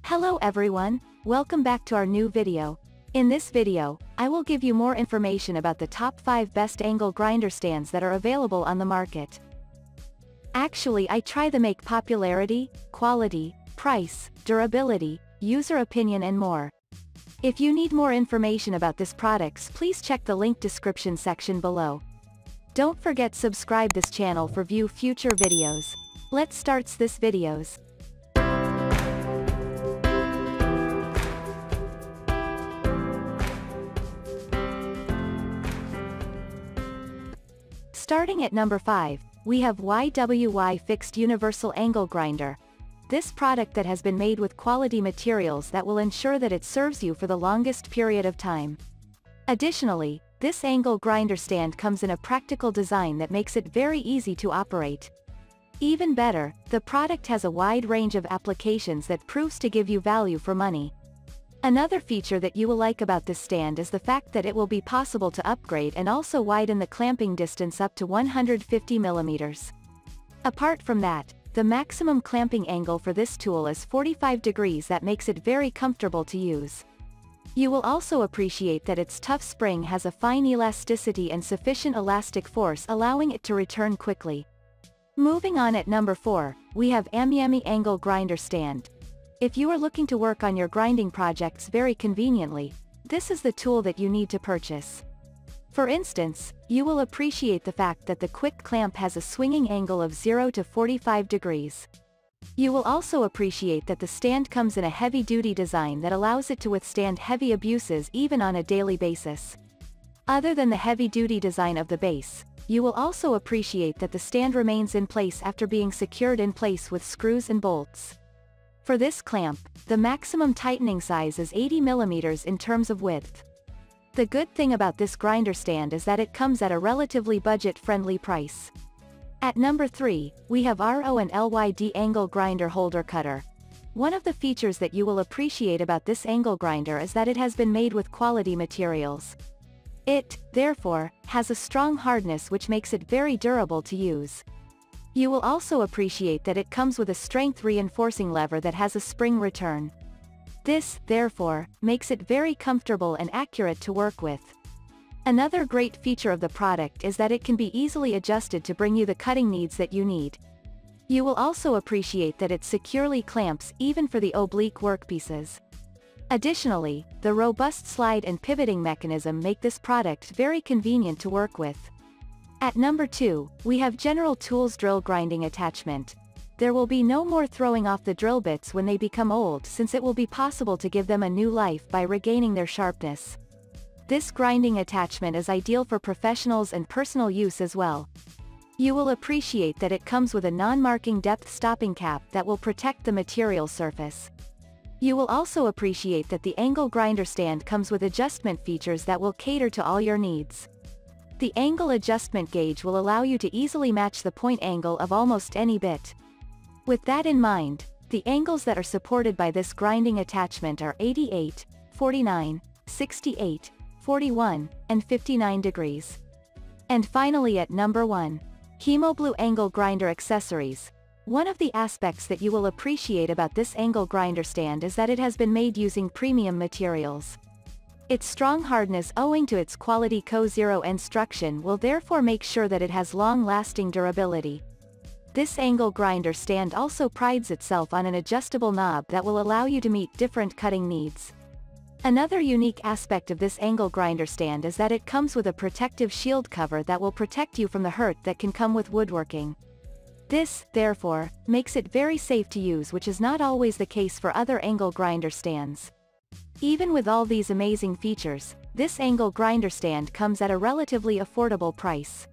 Hello everyone, welcome back to our new video. In this video, I will give you more information about the top 5 best angle grinder stands that are available on the market. Actually, I try to make popularity, quality, price, durability, user opinion and more. If you need more information about these products, please check the link description section below. Don't forget subscribe this channel for view future videos. Let's start this videos. Starting at number 5, we have YWY Fixed Universal Angle Grinder. This product that has been made with quality materials that will ensure that it serves you for the longest period of time. Additionally, this angle grinder stand comes in a practical design that makes it very easy to operate. Even better, the product has a wide range of applications that proves to give you value for money. Another feature that you will like about this stand is the fact that it will be possible to upgrade and also widen the clamping distance up to 150 mm. Apart from that, the maximum clamping angle for this tool is 45 degrees that makes it very comfortable to use. You will also appreciate that its tough spring has a fine elasticity and sufficient elastic force allowing it to return quickly. Moving on at number 4, we have Ambient Angle Grinder Stand. If you are looking to work on your grinding projects very conveniently, this is the tool that you need to purchase. For instance, you will appreciate the fact that the quick clamp has a swinging angle of 0 to 45 degrees. You will also appreciate that the stand comes in a heavy-duty design that allows it to withstand heavy abuses even on a daily basis. Other than the heavy-duty design of the base, you will also appreciate that the stand remains in place after being secured in place with screws and bolts. For this clamp, the maximum tightening size is 80 mm in terms of width. The good thing about this grinder stand is that it comes at a relatively budget-friendly price. At number 3, we have ROLYD Angle Grinder Holder Cutter. One of the features that you will appreciate about this angle grinder is that it has been made with quality materials. It, therefore, has a strong hardness which makes it very durable to use. You will also appreciate that it comes with a strength reinforcing lever that has a spring return. This, therefore, makes it very comfortable and accurate to work with. Another great feature of the product is that it can be easily adjusted to bring you the cutting needs that you need. You will also appreciate that it securely clamps even for the oblique workpieces. Additionally, the robust slide and pivoting mechanism make this product very convenient to work with. At number 2, we have General Tools Drill Grinding Attachment. There will be no more throwing off the drill bits when they become old, since it will be possible to give them a new life by regaining their sharpness. This grinding attachment is ideal for professionals and personal use as well. You will appreciate that it comes with a non-marking depth stopping cap that will protect the material surface. You will also appreciate that the angle grinder stand comes with adjustment features that will cater to all your needs. The angle adjustment gauge will allow you to easily match the point angle of almost any bit. With that in mind, the angles that are supported by this grinding attachment are 88, 49, 68, 41, and 59 degrees. And finally at number 1, Chemo Blue Angle Grinder Accessories. One of the aspects that you will appreciate about this angle grinder stand is that it has been made using premium materials. Its strong hardness owing to its quality Co-Zero construction will therefore make sure that it has long-lasting durability. This angle grinder stand also prides itself on an adjustable knob that will allow you to meet different cutting needs. Another unique aspect of this angle grinder stand is that it comes with a protective shield cover that will protect you from the hurt that can come with woodworking. This, therefore, makes it very safe to use, which is not always the case for other angle grinder stands. Even with all these amazing features, this angle grinder stand comes at a relatively affordable price.